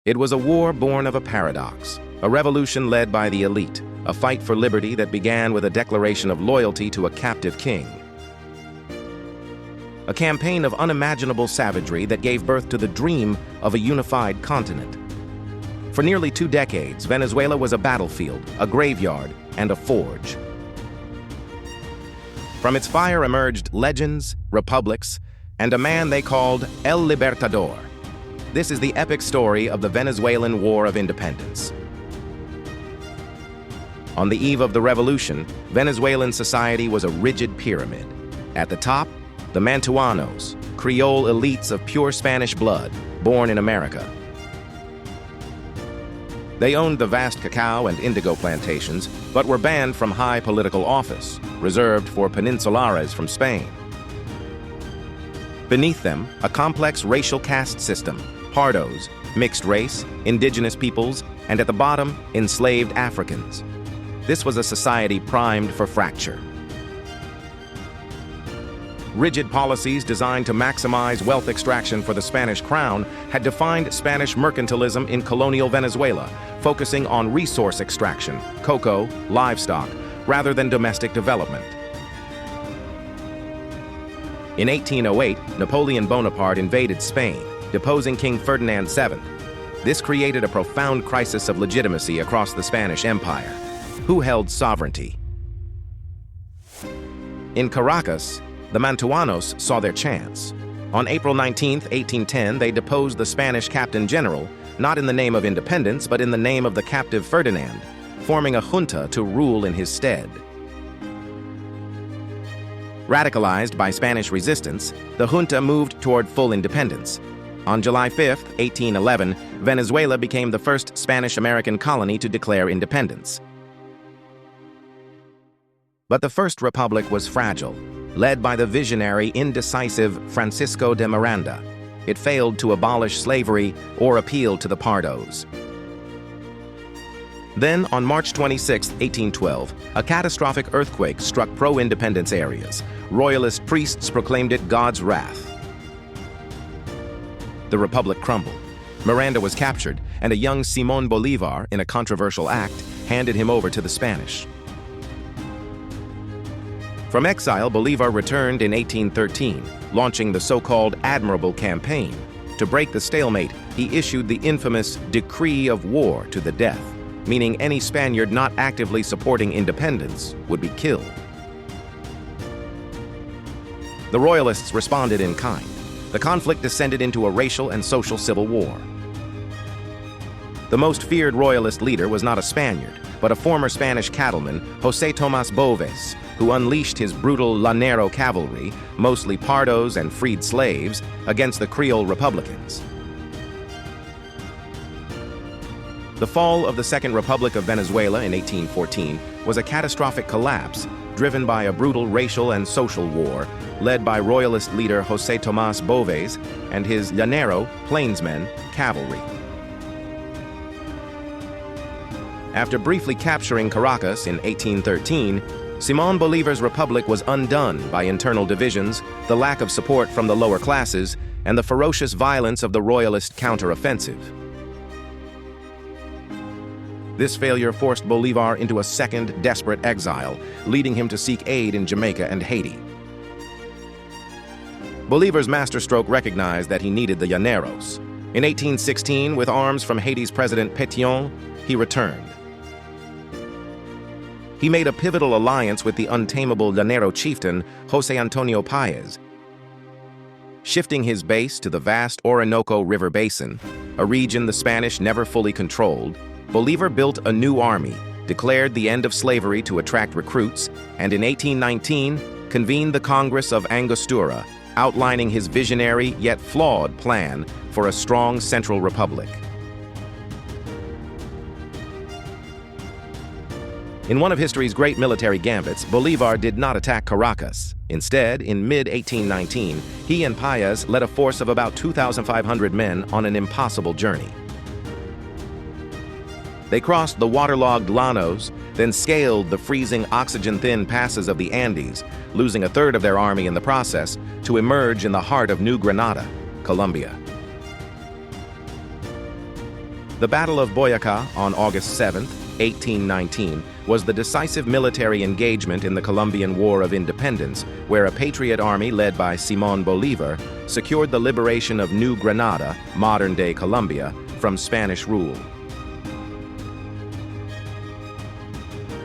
It was a war born of a paradox, a revolution led by the elite, a fight for liberty that began with a declaration of loyalty to a captive king. A campaign of unimaginable savagery that gave birth to the dream of a unified continent. For nearly 2 decades, Venezuela was a battlefield, a graveyard, and a forge. From its fire emerged legends, republics, and a man they called El Libertador. This is the epic story of the Venezuelan War of Independence. On the eve of the revolution, Venezuelan society was a rigid pyramid. At the top, the Mantuanos, Creole elites of pure Spanish blood, born in America. They owned the vast cacao and indigo plantations, but were banned from high political office, reserved for peninsulares from Spain. Beneath them, a complex racial caste system, pardos, mixed race, indigenous peoples, and at the bottom, enslaved Africans. This was a society primed for fracture. Rigid policies designed to maximize wealth extraction for the Spanish crown had defined Spanish mercantilism in colonial Venezuela, focusing on resource extraction, cocoa, livestock, rather than domestic development. In 1808, Napoleon Bonaparte invaded Spain, deposing King Ferdinand VII. This created a profound crisis of legitimacy across the Spanish Empire. Who held sovereignty? In Caracas, the Mantuanos saw their chance. On April 19, 1810, they deposed the Spanish Captain General, not in the name of independence, but in the name of the captive Ferdinand, forming a junta to rule in his stead. Radicalized by Spanish resistance, the junta moved toward full independence. On July 5, 1811, Venezuela became the first Spanish-American colony to declare independence. But the First Republic was fragile, led by the visionary, indecisive Francisco de Miranda. It failed to abolish slavery or appeal to the pardos. Then, on March 26, 1812, a catastrophic earthquake struck pro-independence areas. Royalist priests proclaimed it God's wrath. The republic crumbled. Miranda was captured, and a young Simón Bolívar, in a controversial act, handed him over to the Spanish. From exile, Bolívar returned in 1813, launching the so-called Admirable Campaign. To break the stalemate, he issued the infamous Decree of War to the death, meaning any Spaniard not actively supporting independence would be killed. The Royalists responded in kind. The conflict descended into a racial and social civil war. The most feared Royalist leader was not a Spaniard, but a former Spanish cattleman, José Tomás Boves, who unleashed his brutal llanero cavalry, mostly pardos and freed slaves, against the Creole Republicans. The fall of the Second Republic of Venezuela in 1814 was a catastrophic collapse driven by a brutal racial and social war led by Royalist leader José Tomás Boves and his llanero, plainsmen, cavalry. After briefly capturing Caracas in 1813, Simón Bolívar's republic was undone by internal divisions, the lack of support from the lower classes, and the ferocious violence of the Royalist counteroffensive. This failure forced Bolívar into a second desperate exile, leading him to seek aid in Jamaica and Haiti. Bolívar's masterstroke recognized that he needed the llaneros. In 1816, with arms from Haiti's President Pétion, he returned. He made a pivotal alliance with the untamable llanero chieftain, José Antonio Páez. Shifting his base to the vast Orinoco River Basin, a region the Spanish never fully controlled, Bolívar built a new army, declared the end of slavery to attract recruits, and in 1819 convened the Congress of Angostura, outlining his visionary yet flawed plan for a strong central republic. In one of history's great military gambits, Bolívar did not attack Caracas. Instead, in mid-1819, he and Páez led a force of about 2,500 men on an impossible journey. They crossed the waterlogged llanos, then scaled the freezing, oxygen-thin passes of the Andes, losing a third of their army in the process, to emerge in the heart of New Granada, Colombia. The Battle of Boyacá on August 7, 1819, was the decisive military engagement in the Colombian War of Independence, where a patriot army led by Simón Bolívar secured the liberation of New Granada, modern-day Colombia, from Spanish rule.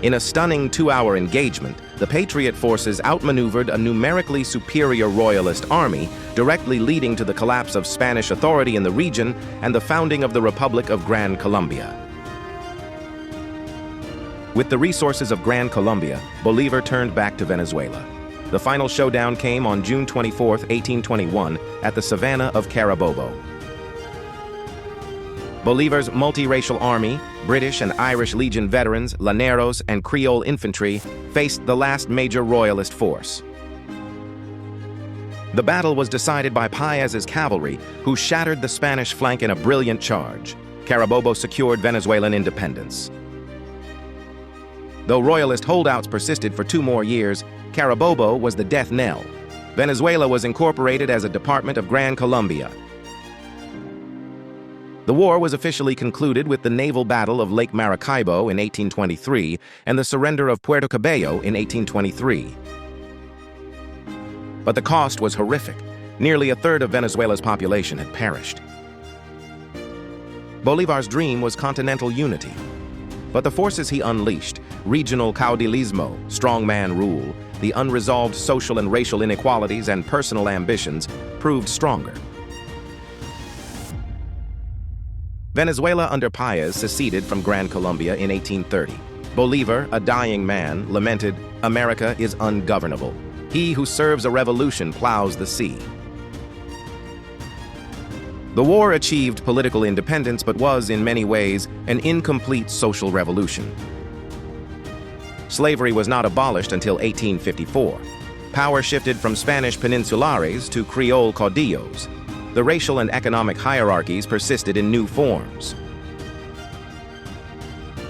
In a stunning 2-hour engagement, the Patriot forces outmaneuvered a numerically superior Royalist army, directly leading to the collapse of Spanish authority in the region and the founding of the Republic of Gran Colombia. With the resources of Gran Colombia, Bolívar turned back to Venezuela. The final showdown came on June 24, 1821, at the Savannah of Carabobo. Bolívar's multiracial army, British and Irish Legion veterans, llaneros, and Creole infantry, faced the last major Royalist force. The battle was decided by Páez's cavalry, who shattered the Spanish flank in a brilliant charge. Carabobo secured Venezuelan independence. Though Royalist holdouts persisted for 2 more years, Carabobo was the death knell. Venezuela was incorporated as a department of Gran Colombia. The war was officially concluded with the naval battle of Lake Maracaibo in 1823 and the surrender of Puerto Cabello in 1823. But the cost was horrific. Nearly a third of Venezuela's population had perished. Bolívar's dream was continental unity. But the forces he unleashed, regional caudillismo, strongman rule, the unresolved social and racial inequalities and personal ambitions, proved stronger. Venezuela under Páez seceded from Gran Colombia in 1830. Bolívar, a dying man, lamented, "America is ungovernable. He who serves a revolution plows the sea." The war achieved political independence but was, in many ways, an incomplete social revolution. Slavery was not abolished until 1854. Power shifted from Spanish peninsulares to Creole caudillos. The racial and economic hierarchies persisted in new forms.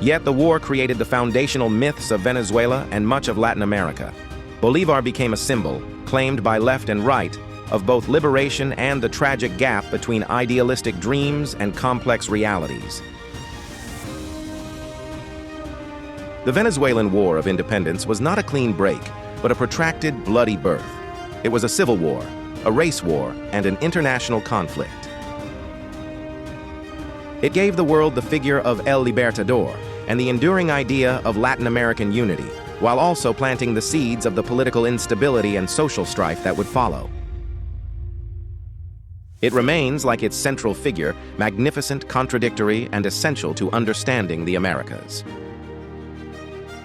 Yet the war created the foundational myths of Venezuela and much of Latin America. Bolívar became a symbol, claimed by left and right, of both liberation and the tragic gap between idealistic dreams and complex realities. The Venezuelan War of Independence was not a clean break, but a protracted, bloody birth. It was a civil war, a race war, and an international conflict. It gave the world the figure of El Libertador and the enduring idea of Latin American unity, while also planting the seeds of the political instability and social strife that would follow. It remains, like its central figure, magnificent, contradictory, and essential to understanding the Americas.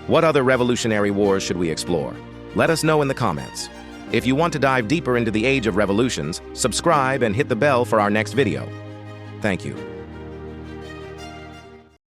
What other revolutionary wars should we explore? Let us know in the comments. If you want to dive deeper into the age of revolutions, subscribe and hit the bell for our next video. Thank you.